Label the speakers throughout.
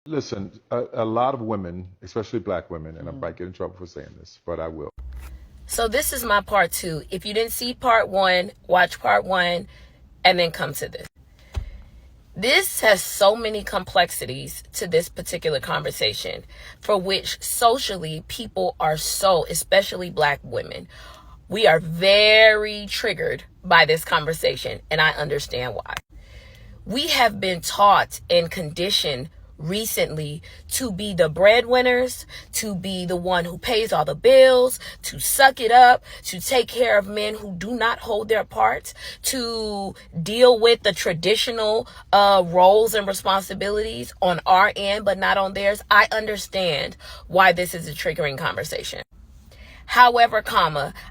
Speaker 1: Listen, a lot of women, especially black women, and I might get in trouble for saying this, but I will.
Speaker 2: So this is my part 2. If you didn't see part 1, watch part 1 and then come to this. This has so many complexities to this particular conversation, for which socially people are so, especially black women, we are very triggered by this conversation, and I understand why. We have been taught and conditioned recently to be the breadwinners, to be the one who pays all the bills, to suck it up, to take care of men who do not hold their parts, to deal with the traditional roles and responsibilities on our end, but not on theirs. I understand why this is a triggering conversation. However,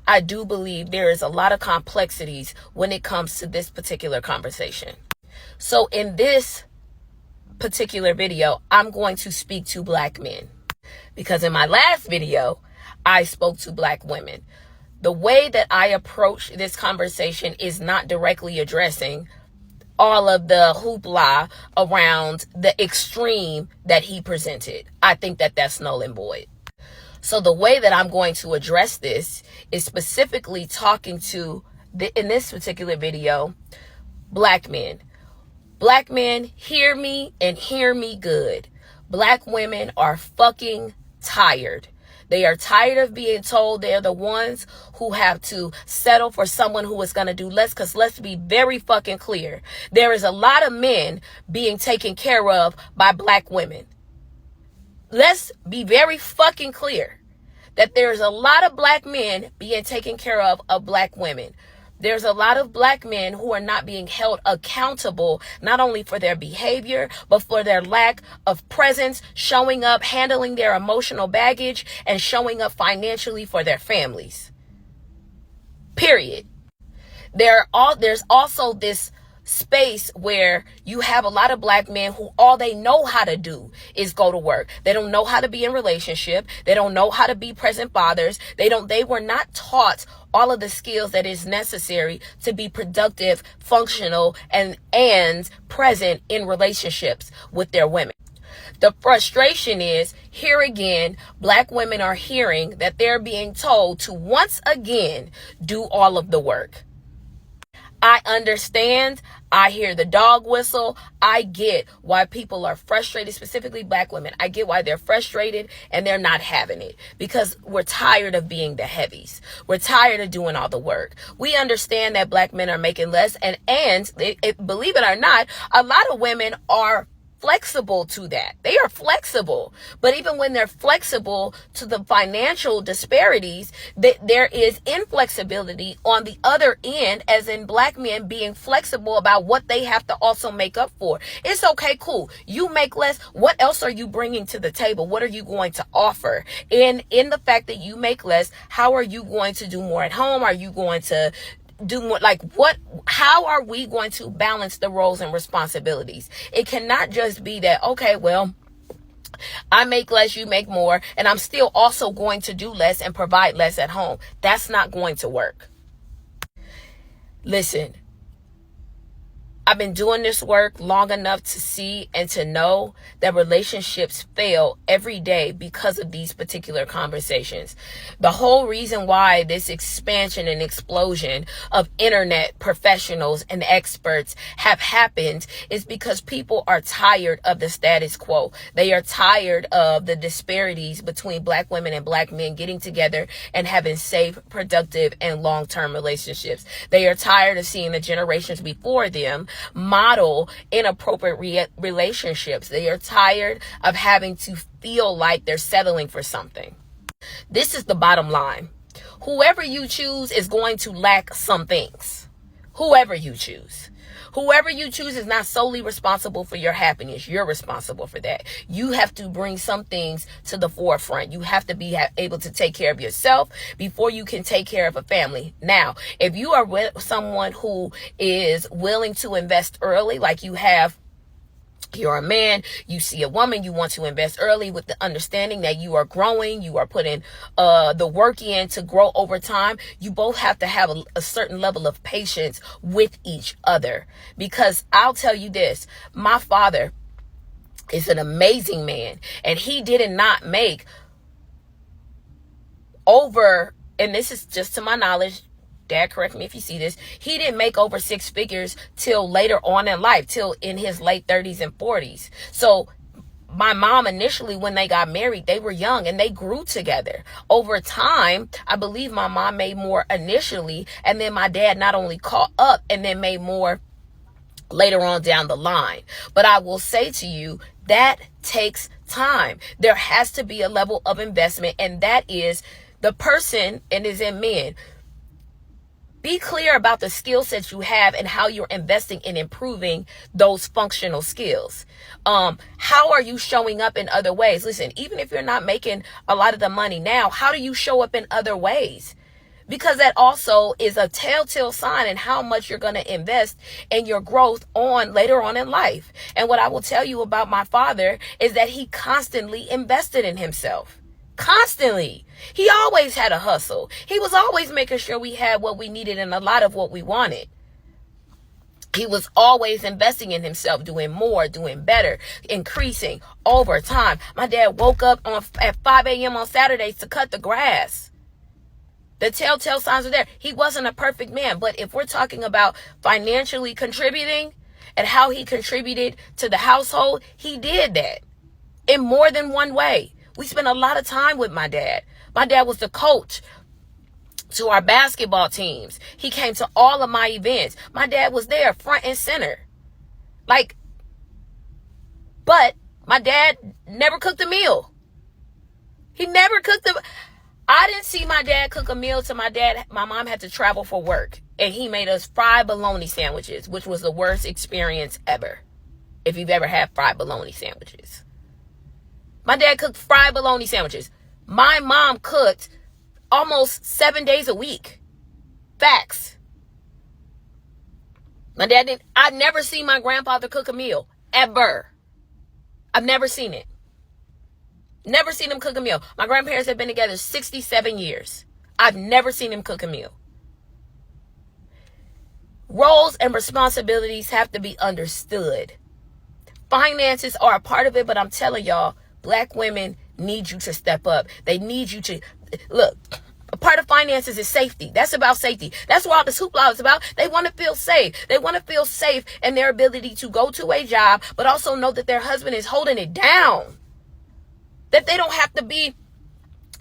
Speaker 2: I do believe there is a lot of complexities when it comes to this particular conversation. So in this particular video, I'm going to speak to black men, because in my last video, I spoke to black women. The way that I approach this conversation is not directly addressing all of the hoopla around the extreme that he presented. I think that that's null and void. So the way that I'm going to address this is specifically talking to, in this particular video, black men. Black men, hear me and hear me good. Black women are fucking tired. They are tired of being told they're the ones who have to settle for someone who is going to do less. Because let's be very fucking clear. There is a lot of men being taken care of by black women. Let's be very fucking clear that there's a lot of black men being taken care of black women. There's a lot of black men who are not being held accountable, not only for their behavior, but for their lack of presence, showing up, handling their emotional baggage, and showing up financially for their families. Period. There's also this space where you have a lot of black men who all they know how to do is go to work. They don't know how to be in relationship. They don't know how to be present fathers. They were not taught all of the skills that is necessary to be productive, functional, and present in relationships with their women. The frustration is, here again, black women are hearing that they're being told to once again do all of the work. I understand. I hear the dog whistle. I get why people are frustrated, specifically black women. I get why they're frustrated and they're not having it, because we're tired of being the heavies. We're tired of doing all the work. We understand that black men are making less, and believe it or not, a lot of women are flexible to that. They are flexible. But even when they're flexible to the financial disparities, there is inflexibility on the other end, as in black men being flexible about what they have to also make up for. It's okay, cool. You make less. What else are you bringing to the table? What are you going to offer? In the fact that you make less, how are you going to do more at home? Are you going to do more? How are we going to balance the roles and responsibilities? It cannot just be that, okay, well, I make less, you make more, and I'm still also going to do less and provide less at home. That's not going to work. Listen, I've been doing this work long enough to see and to know that relationships fail every day because of these particular conversations. The whole reason why this expansion and explosion of internet professionals and experts have happened is because people are tired of the status quo. They are tired of the disparities between black women and black men getting together and having safe, productive, and long-term relationships. They are tired of seeing the generations before them model inappropriate relationships. They are tired of having to feel like they're settling for something. This is the bottom line. Whoever you choose is going to lack some things. Whoever you choose. Whoever you choose is not solely responsible for your happiness. You're responsible for that. You have to bring some things to the forefront. You have to be able to take care of yourself before you can take care of a family. Now, if you are with someone who is willing to invest early, like you're a man, you see a woman, you want to invest early with the understanding that you are growing, you are putting the work in to grow over time. You both have to have a certain level of patience with each other. Because I'll tell you this, my father is an amazing man. And he did not make over, and this is just to my knowledge, Dad, correct me if you see this, he didn't make over 6 figures till later on in life, till in his late 30s and 40s. So my mom initially, when they got married, they were young and they grew together. Over time, I believe my mom made more initially, and then my dad not only caught up and then made more later on down the line. But I will say to you, that takes time. There has to be a level of investment, and that is the person, and is in men. Be clear about the skill sets you have and how you're investing in improving those functional skills. How are you showing up in other ways? Listen, even if you're not making a lot of the money now, how do you show up in other ways? Because that also is a telltale sign in how much you're going to invest in your growth on later on in life. And what I will tell you about my father is that he constantly invested in himself. Constantly. He always had a hustle. He was always making sure we had what we needed and a lot of what we wanted. He was always investing in himself, doing more, doing better, increasing over time. My dad woke up at 5 a.m. on Saturdays to cut the grass. The telltale signs are there. He wasn't a perfect man, but if we're talking about financially contributing and how he contributed to the household, he did that in more than one way. We spent a lot of time with my dad. My dad was the coach to our basketball teams. He came to all of my events. My dad was there front and center. But my dad never cooked a meal. He never cooked I didn't see my dad cook a meal to my mom had to travel for work. And he made us fried bologna sandwiches, which was the worst experience ever. If you've ever had fried bologna sandwiches. My dad cooked fried bologna sandwiches. My mom cooked almost 7 days a week. Facts. I've never seen my grandfather cook a meal. Ever. I've never seen it. Never seen him cook a meal. My grandparents have been together 67 years. I've never seen him cook a meal. Roles and responsibilities have to be understood. Finances are a part of it, but I'm telling y'all, Black women need you to step up. They need you to, look, a part of finances is safety. That's about safety. That's what all this hoopla is about. They want to feel safe. They want to feel safe in their ability to go to a job, but also know that their husband is holding it down. That they don't have to be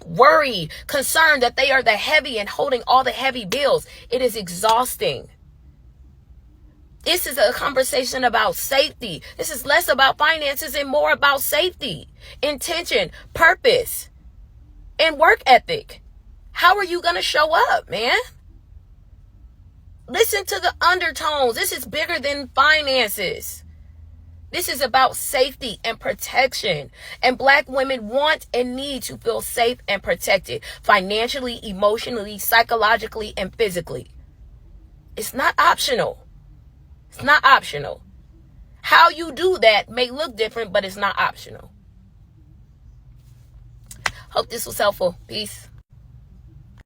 Speaker 2: worried, concerned that they are the heavy and holding all the heavy bills. It is exhausting. This is a conversation about safety. This is less about finances and more about safety, intention, purpose, and work ethic. How are you going to show up, man? Listen to the undertones. This is bigger than finances. This is about safety and protection. And Black women want and need to feel safe and protected financially, emotionally, psychologically, and physically. It's not optional. It's not optional. How you do that may look different, but it's not optional. Hope this was helpful. Peace.